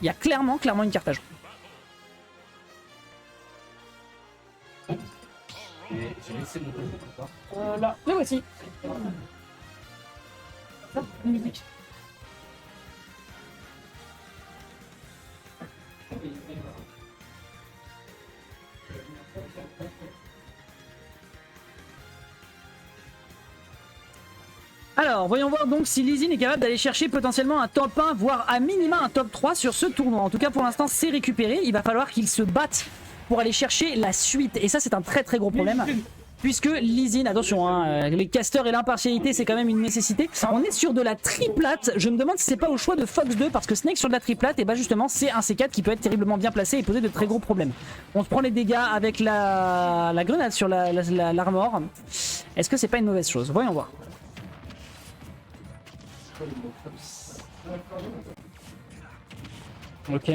Il y a clairement une carte à jouer. J'ai laissé mon téléphone. Là, le voici. Ça, une musique. Alors, voyons voir donc si Lizine est capable d'aller chercher potentiellement un top 1, voire à minima un top 3 sur ce tournoi. En tout cas, pour l'instant, c'est récupéré. Il va falloir qu'il se batte pour aller chercher la suite. Et ça, c'est un très gros problème. Puisque Lizine, attention, hein, les casters et l'impartialité, c'est quand même une nécessité. On est sur de la triplate. Je me demande si c'est pas au choix de Fox 2, parce que Snake sur de la triplate, et bah justement, c'est un C4 qui peut être terriblement bien placé et poser de très gros problèmes. On se prend les dégâts avec la grenade sur l'armor. Est-ce que c'est pas une mauvaise chose? Voyons voir. Ok.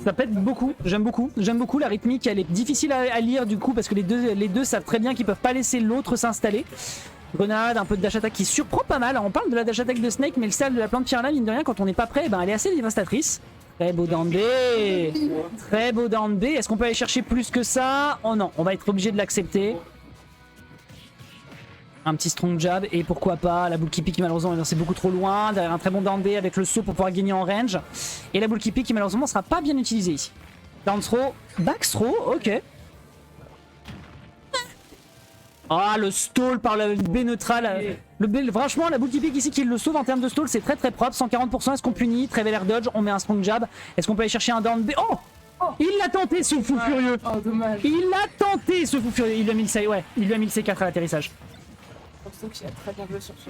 Ça pète beaucoup, j'aime beaucoup la rythmique, elle est difficile à lire du coup parce que les deux savent très bien qu'ils peuvent pas laisser l'autre s'installer. Grenade, un peu de dash attack qui surprend pas mal, on parle de la dash attack de Snake mais le style de la plante piranha, mine de rien, quand on n'est pas prêt, ben, elle est assez dévastatrice. Très beau down B, très beau down B, est-ce qu'on peut aller chercher plus que ça? Oh non, on va être obligé de l'accepter. Un petit strong jab et pourquoi pas la bull keepy qui malheureusement est lancée beaucoup trop loin, derrière un très bon down B avec le saut pour pouvoir gagner en range, et la bull keepy qui malheureusement sera pas bien utilisée ici. Down throw, back throw, ok. Ah, le stall par le B neutral, franchement la bull keepy ici qui le sauve en termes de stall, c'est très propre. 140%, est-ce qu'on punit? Très bel air dodge, on met un strong jab, est-ce qu'on peut aller chercher un down B? Oh, il l'a tenté ce fou furieux. Oh, dommage. Il l'a tenté ce fou furieux, il lui a mis le C, ouais, il lui a mis le C4 à l'atterrissage. Je pense qu'il a très bien joué sur ce...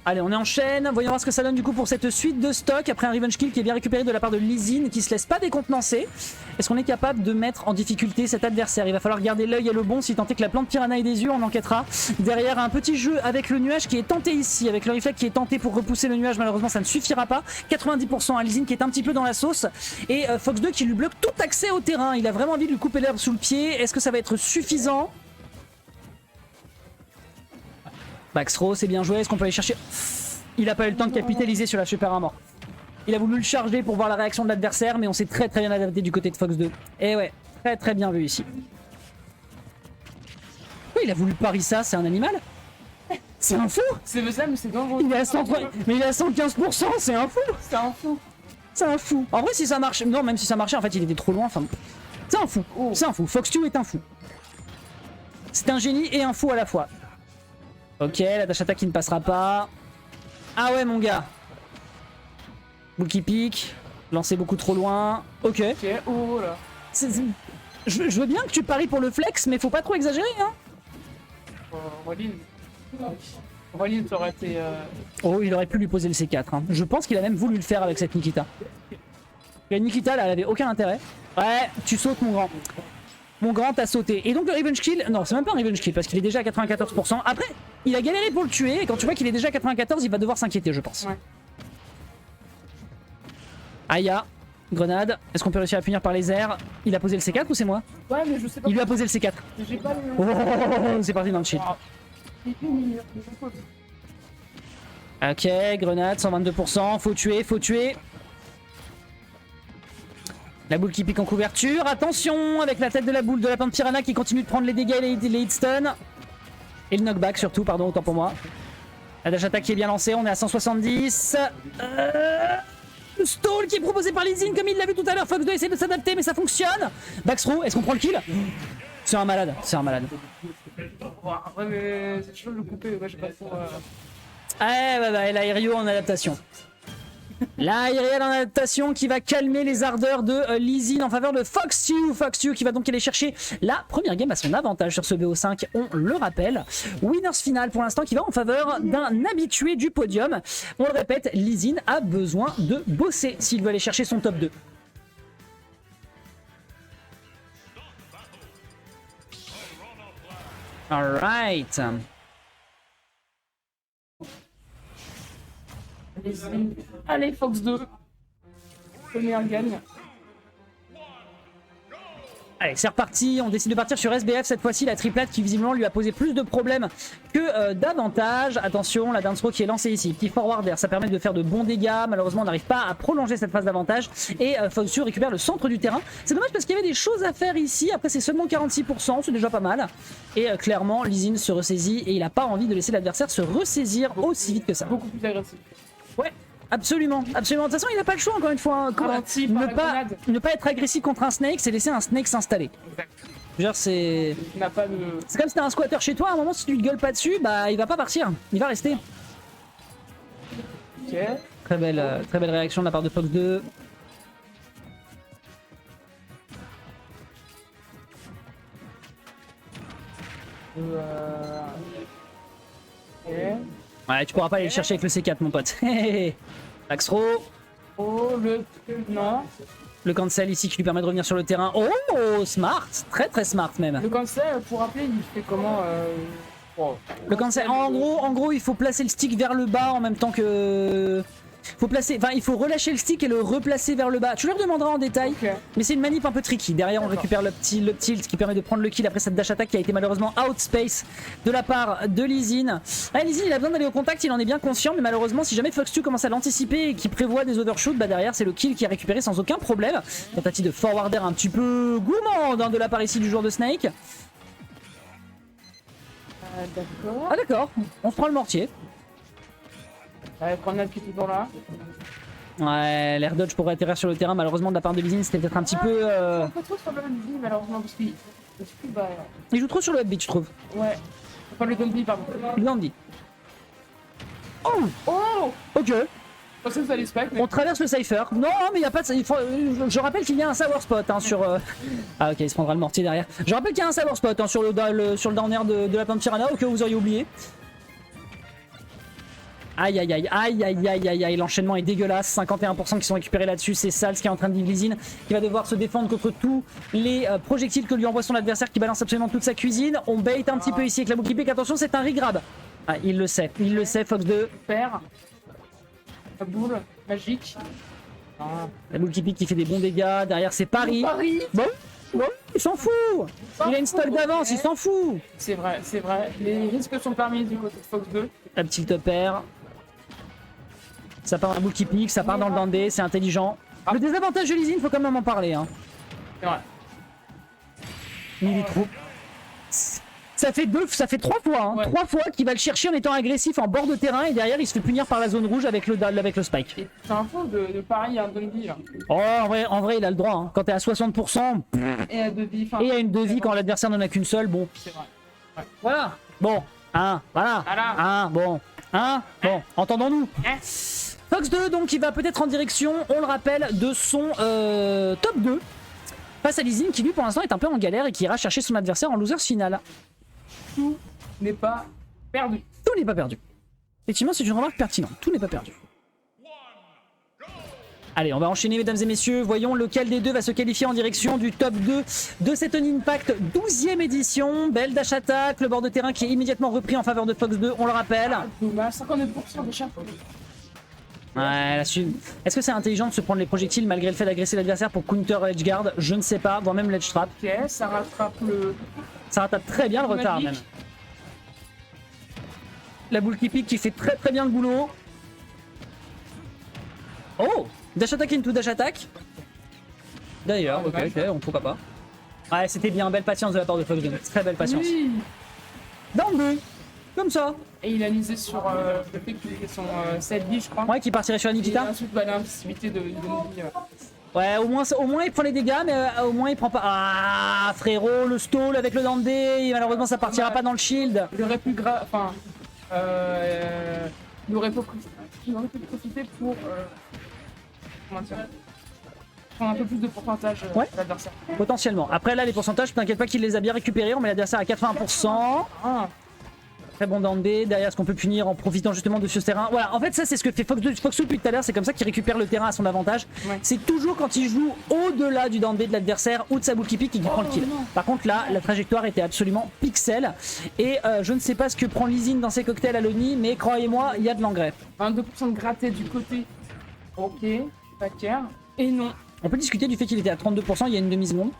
Allez, on enchaîne. Voyons voir ce que ça donne du coup pour cette suite de stock. Après un revenge kill qui est bien récupéré de la part de Lizine qui se laisse pas décontenancer. Est-ce qu'on est capable de mettre en difficulté cet adversaire? Il va falloir garder l'œil et le bon si tant est que la plante piranha ait des yeux, on enquêtera. Derrière un petit jeu avec le nuage qui est tenté ici, avec le reflex qui est tenté pour repousser le nuage. Malheureusement, ça ne suffira pas. 90% à Lizine qui est un petit peu dans la sauce. Et Fox 2 qui lui bloque tout accès au terrain. Il a vraiment envie de lui couper l'herbe sous le pied. Est-ce que ça va être suffisant? Backthrow, c'est bien joué. Est-ce qu'on peut aller chercher? Il a pas eu le temps de capitaliser sur la super armor. Il a voulu le charger pour voir la réaction de l'adversaire, mais on s'est très bien adapté du côté de Fox 2. Et ouais, très bien vu ici. Oui, il a voulu pari ça, c'est un animal. C'est un fou. C'est ça, mais c'est dangereux. Il est à 103, mais il est à 115%, c'est un fou. C'est un fou. C'est un fou. En vrai, si ça marche, non, même si ça marchait, en fait, il était trop loin. Enfin, c'est un fou. C'est un fou. Fox 2 est un fou. C'est un génie et un fou à la fois. Ok, la dash attack qui ne passera pas. Ah ouais, mon gars. Bull qui pique. Lancé beaucoup trop loin. Ok. Ok, oh là. Je veux bien que tu paries pour le flex, mais faut pas trop exagérer, hein. Rollin, ça aurait été... Oh, il aurait pu lui poser le C4. Hein. Je pense qu'il a même voulu le faire avec cette Nikita. La Nikita, là, elle avait aucun intérêt. Ouais, tu sautes, mon grand. Mon grand a sauté. Et donc le revenge kill, non, c'est même pas un revenge kill parce qu'il est déjà à 94%. Après, il a galéré pour le tuer et quand tu vois qu'il est déjà à 94, il va devoir s'inquiéter, je pense. Ouais. Aya, grenade. Est-ce qu'on peut réussir à punir par les airs? Il a posé le C4 ou c'est moi? Ouais, mais je sais pas. Il lui a posé le C4. J'ai pas le... Oh, c'est parti dans le shield. Ok, grenade, 122%. Faut tuer. La boule qui pique en couverture. Attention avec la tête de la boule de la plante piranha qui continue de prendre les dégâts et les hitstun. Et le knockback surtout, pardon, autant pour moi. La dash attack qui est bien lancée, on est à 170. Le stall qui est proposé par Lizine comme il l'a vu tout à l'heure. Fox 2 essaie de s'adapter mais ça fonctionne. Backthrow, est-ce qu'on prend le kill? C'est un malade, Ouais, mais c'est chaud de le couper, ouais, j'ai pas trop... et la Irio en adaptation. La Iriel en adaptation qui va calmer les ardeurs de Lizine en faveur de Fox2. Fox2 qui va donc aller chercher la première game à son avantage sur ce BO5, on le rappelle. Winners final pour l'instant qui va en faveur d'un habitué du podium. On le répète, Lizine a besoin de bosser s'il veut aller chercher son top 2. Alright. Allez, Fox 2. Première gagne. Allez, c'est reparti, on décide de partir sur SBF cette fois-ci, la triplate qui visiblement lui a posé plus de problèmes que d'avantages. Attention, la dance throw qui est lancée ici, petit forward air, ça permet de faire de bons dégâts, malheureusement on n'arrive pas à prolonger cette phase d'avantage et Fogsu récupère le centre du terrain. C'est dommage parce qu'il y avait des choses à faire ici, après c'est seulement 46%, c'est déjà pas mal. Et clairement, Lee Sin se ressaisit et il n'a pas envie de laisser l'adversaire se ressaisir aussi vite que ça. Beaucoup plus agressif. Ouais. Absolument, absolument. De toute façon, il n'a pas le choix, encore une fois. Hein. Ralenti par la grenade. Ne pas être agressif contre un snake, c'est laisser un snake s'installer. Exact. Genre, c'est. Il n'a pas de. C'est comme si t'as un squatter chez toi, à un moment, si tu le gueules pas dessus, bah il va pas partir, il va rester. Ok. Très belle réaction de la part de Fox 2. Ok. Ouais, tu pourras pas aller le chercher avec le C4, mon pote. Axe throw. Oh, le. Non. Le cancel ici qui lui permet de revenir sur le terrain. Oh, smart. Très très smart même. Le cancel, pour rappeler, il fait comment oh. Le cancel, en gros, il faut placer le stick vers le bas en même temps que... il faut relâcher le stick et le replacer vers le bas. Tu leur demanderas en détail, Ok. mais c'est une manip un peu tricky. Derrière, on récupère le tilt qui permet de prendre le kill après cette dash attack qui a été malheureusement outspace de la part de Lee Sin. Ah, Lee Sin, il a besoin d'aller au contact, il en est bien conscient, mais malheureusement, si jamais Fox 2 commence à l'anticiper et qu'il prévoit des overshoots, bah derrière, c'est le kill qui est récupéré sans aucun problème. Tentative de forwarder un petit peu gourmande hein, de la part ici du joueur de Snake. D'accord. Ah d'accord, on se prend le mortier. Grenade qui est toujours là. Ouais, l'air dodge pour atterrir sur le terrain, malheureusement de la part de Lee Sin, c'était peut-être un petit peu... Pas trop sur le vie, malheureusement, parce qu'il. Bah, Il joue trop sur le upbeat, je trouve. ouais. Pas le Gandhi, pardon. Gandhi. Oh, Oh. ok. Je pensais que ça allait spike, mais. On traverse le cypher. Non, mais il n'y a pas de... Je rappelle qu'il y a un sour spot hein, sur... Ah ok, il se prendra le mortier derrière. Je rappelle qu'il y a un sour spot hein, sur le down air de la plante Piranha, au cas où vous auriez oublié. Aïe aïe aïe aïe aïe aïe aïe aïe, l'enchaînement est dégueulasse, 51% qui sont récupérés là-dessus, c'est Sals qui est en train de vivre Lee Sin, qui va devoir se défendre contre tous les projectiles que lui envoie son adversaire qui balance absolument toute sa cuisine. On bait un petit peu ici avec la boucle pick, attention c'est un regrab. Ah, il le sait, Fox 2. Père. La boule magique. Ah. La boucle pick qui fait des bons dégâts, derrière c'est Paris. Paris. Bon, il s'en fout. Il a une stock d'avance, il s'en fout. C'est vrai, c'est vrai. Les risques sont permis du côté de Fox 2. Un petit topper. Ça part dans la boucle qui pique, ça part dans le dandé, c'est intelligent. Le désavantage de Lee Sin, faut quand même en parler. Hein. C'est vrai. Militroupe. Ça fait 3 fois, hein. Ouais. 3 fois qu'il va le chercher en étant agressif en bord de terrain et derrière il se fait punir par la zone rouge avec le spike. Et c'est un faux de Paris à un Dundee là. Oh, en vrai il a le droit. Hein. Quand t'es à 60% Et à devis. et à une devis quand l'adversaire n'en a qu'une seule, bon. C'est vrai. Voilà. Bon. Hein, voilà. Voilà. Hein, bon. Hein, bon. Entendons-nous. Fox 2, donc, il va peut-être en direction, on le rappelle, de son top 2. Face à Lee Sin, qui lui, pour l'instant, est un peu en galère et qui ira chercher son adversaire en losers final. Tout n'est pas perdu. Tout n'est pas perdu. Effectivement, c'est une remarque pertinente. Tout n'est pas perdu. Allez, on va enchaîner, mesdames et messieurs. Voyons lequel des deux va se qualifier en direction du top 2 de cette Unimpact 12e édition. Belle dash attack, le bord de terrain qui est immédiatement repris en faveur de Fox 2, on le rappelle. Dommage, 59% déjà. Ouais, est-ce que c'est intelligent de se prendre les projectiles malgré le fait d'agresser l'adversaire pour counter edge guard? Je ne sais pas, voire même l'edge trap. Ok, ça rattrape le. Ça rattrape très bien le retard même. La boule qui pique qui fait très très bien le boulot. Oh, dash attack into dash attack. D'ailleurs, ok, pourquoi pas. Ouais, c'était bien, belle patience de la part de Fox 2. Très belle patience. Oui. Dans le 2, comme ça. Et il a misé sur le fait qu'il ait son 7 vie, je crois. Ouais, qui partirait sur Et Nikita. ensuite, bah, l'invisibilité de Dundee. Ouais, au moins il prend les dégâts, mais au moins il prend pas. Ah, frérot, le stall avec le Dandé, malheureusement ça partira pas dans le shield. Il aurait pu enfin, il aurait pu profiter pour comment dire, prendre un peu plus de pourcentage Ouais. de l'adversaire. Potentiellement. Après là, les pourcentages, t'inquiète pas qu'il les a bien récupérés. On met l'adversaire à 80%. Ah, Très bon Dandé. Derrière, ce qu'on peut punir en profitant justement de ce terrain. Voilà, en fait, ça c'est ce que fait Fox depuis tout à l'heure. C'est comme ça qu'il récupère le terrain à son avantage. Ouais. C'est toujours quand il joue au-delà du Dandé de l'adversaire ou de sa boule qui pique et qu'il prend le kill. non. Par contre, là, la trajectoire était absolument pixel. Et je ne sais pas ce que prend Lee Sin dans ses cocktails à l'ONI, mais croyez-moi, il y a de l'engrais. 22% de gratté du côté. Ok, pas clair. Et non. On peut discuter du fait qu'il était à 32% il y a une demi-seconde.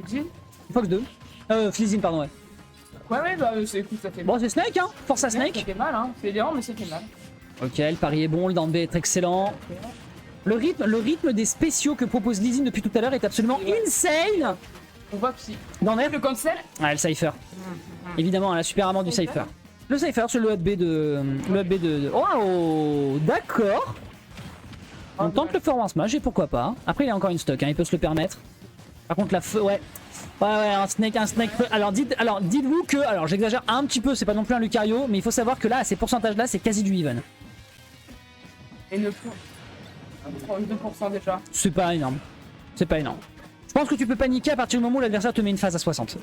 Jin. Fox 2. Flizine, pardon, ouais. Ouais, bah c'est écoute, ça fait mal. Bon, c'est Snake, hein. Force à Ça Snake. fait mal, hein. C'est lent, mais ça fait mal. Ok, le pari est bon, le down B est excellent. Le rythme des spéciaux que propose Lizine depuis tout à l'heure est absolument insane. On voit que si. Dans l'air. Le cancel. Ah, le Cypher. Évidemment, elle a super amant du Cypher. Le Cypher, c'est le up B de. Le up B de. Oh, d'accord. On tente le forward smash et pourquoi pas. Après, il a encore une stock, hein, il peut se le permettre. Par contre, la feu, ouais. Ouais, un snake. Alors, dites-vous que. Alors, j'exagère un petit peu, c'est pas non plus un Lucario, mais il faut savoir que là, à ces pourcentages-là, c'est quasi du even. Et 9 32% déjà. C'est pas énorme. C'est pas énorme. Je pense que tu peux paniquer à partir du moment où l'adversaire te met une phase à 60.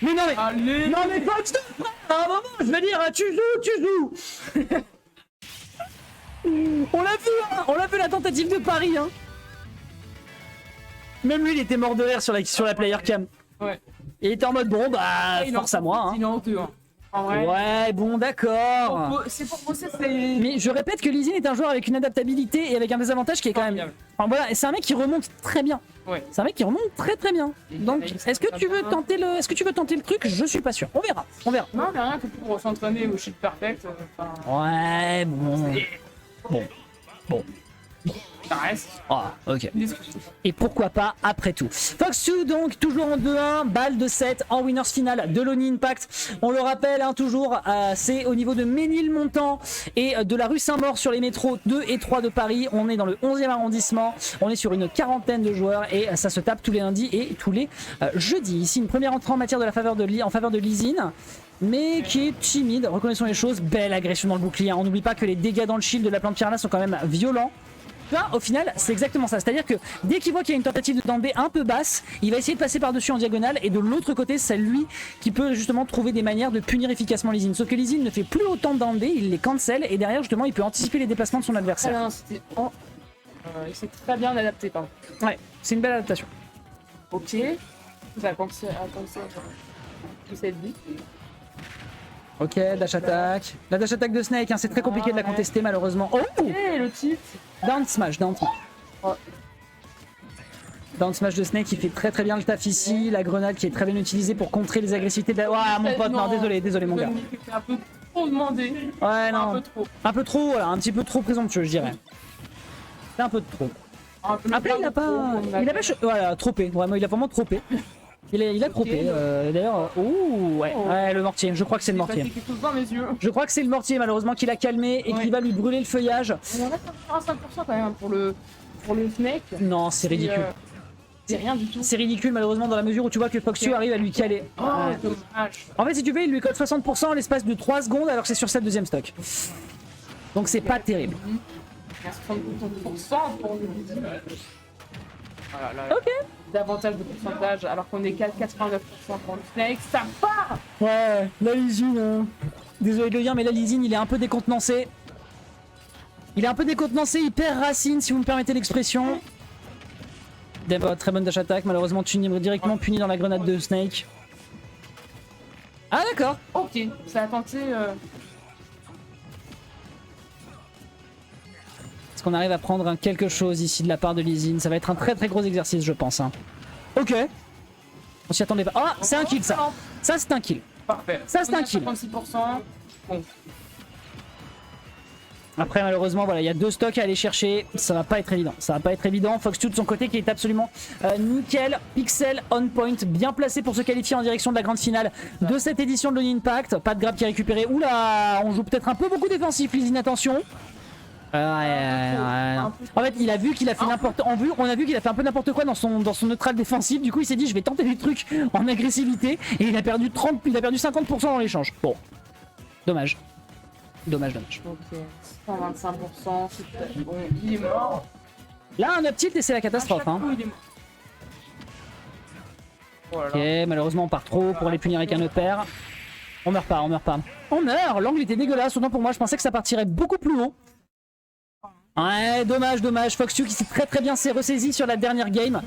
Mais non, mais. Allez. Non, mais Fox, à un moment, je veux dire, tu joues. On l'a vu, hein. On l'a vu la tentative de pari, hein. Même lui, il était mort de rire sur la player cam. Ouais. Il était en mode bon, bah, force à moi, hein. Il est honteux, hein. En vrai. Ouais, bon, d'accord. C'est pour bosser, c'est. Mais je répète que Lizine est un joueur avec une adaptabilité et avec un désavantage qui est quand même. Formidable. Enfin, voilà, c'est un mec qui remonte très bien. Ouais. C'est un mec qui remonte très bien. Donc, est-ce que tu veux tenter le truc? Je suis pas sûr. On verra. Non, mais rien que pour s'entraîner au shit perfect. Ouais, bon. Ça reste. Ah, ok. Une discussion. Et pourquoi pas après tout. Fox2 donc toujours en 2-1, balle de 7 en winners finale de l'Oni Impact. On le rappelle hein, toujours, c'est au niveau de Ménilmontant et de la rue Saint-Maur sur les métros 2 et 3 de Paris. On est dans le 11e arrondissement, on est sur une quarantaine de joueurs et ça se tape tous les lundis et tous les jeudis. Ici une première entrée en matière de en faveur de Lizine. Mais qui est timide, reconnaissons les choses, belle agression dans le bouclier. On n'oublie pas que les dégâts dans le shield de la plante Piranha sont quand même violents. Là, au final, c'est exactement ça. C'est-à-dire que dès qu'il voit qu'il y a une tentative de down B un peu basse, il va essayer de passer par-dessus en diagonale. Et de l'autre côté, c'est lui qui peut justement trouver des manières de punir efficacement Lizine. Sauf que Lizine ne fait plus autant de down B, il les cancel. Et derrière, justement, il peut anticiper les déplacements de son adversaire. Alors, c'était. Oh. Il s'est très bien adapté, pardon. Ouais, c'est une belle adaptation. Ok. Ça a pensé à cette vie. Ok, dash attack. La dash attack de Snake, hein, c'est très compliqué de la contester malheureusement. Oh, Et le titre. down smash. Oh. Down smash de Snake qui fait très bien le taf ici. La grenade qui est très bien utilisée pour contrer les agressivités de la... Ouah, mon pote, non, désolé mon gars. C'est un peu trop demandé. Ouais, non. Un peu trop. Un peu trop, voilà, un petit peu trop présomptueux, je dirais. C'est un peu trop. Après, il a pas... Voilà, tropé. Vraiment, il a vraiment tropé. Il a tropé. D'ailleurs, ouais, le mortier. Je crois que c'est le mortier. Quelque chose dans mes yeux. Je crois que c'est le mortier, malheureusement, qui l'a calmé et qui va lui brûler le feuillage. On reste à 5% quand même pour le Snake. Non, c'est ridicule. C'est rien du tout. C'est ridicule, malheureusement, dans la mesure où tu vois que Fox2 arrive à lui caler. Oh, dommage. En fait, si tu veux, il lui code 60% en l'espace de 3 secondes alors que c'est sur sa deuxième stock. Donc c'est pas terrible. Il y a 60% pour le Voilà, là, Ok. davantage de pourcentage alors qu'on est 89% pour le Snake. Ça part. Ouais, la Lizine. Hein. Désolé de le dire, mais la Lizine, il est un peu décontenancé. Il perd racine, si vous me permettez l'expression. Très bonne dash attack, malheureusement directement puni dans la grenade de Snake. Ah d'accord. Ok, ça a tenté. Est-ce qu'on arrive à prendre quelque chose ici de la part de Lizine? Ça va être un très gros exercice, je pense. Hein. Ok. On s'y attendait pas. Ah, c'est un kill ça. Ça c'est un kill. Parfait. Ça c'est un kill. 56%. Bon. Après malheureusement voilà, il y a 2 stocks à aller chercher, ça va pas être évident. Fox2 de son côté qui est absolument nickel, pixel on point, bien placé pour se qualifier en direction de la grande finale de cette édition de l'Oni Impact. Pas de grab qui est récupéré. Oula, on joue peut-être un peu beaucoup défensif, Lizine, attention. En fait, il a vu qu'il a fait n'importe. On a vu qu'il a fait un peu n'importe quoi dans son neutral défensif. Du coup, il s'est dit, je vais tenter des trucs en agressivité. Et il a perdu 50% dans l'échange. Bon, dommage. Ok, 125%. Bon, il est mort. Là, un up tilt et c'est la catastrophe. Hein. Il est mort. Oh là Ok, là. malheureusement, on part trop pour les punir avec un upper. On meurt pas. On meurt. L'angle était dégueulasse. Autant pour moi, je pensais que ça partirait beaucoup plus haut. Ouais, dommage. Fox2 qui s'est très bien s'est ressaisi sur la dernière game.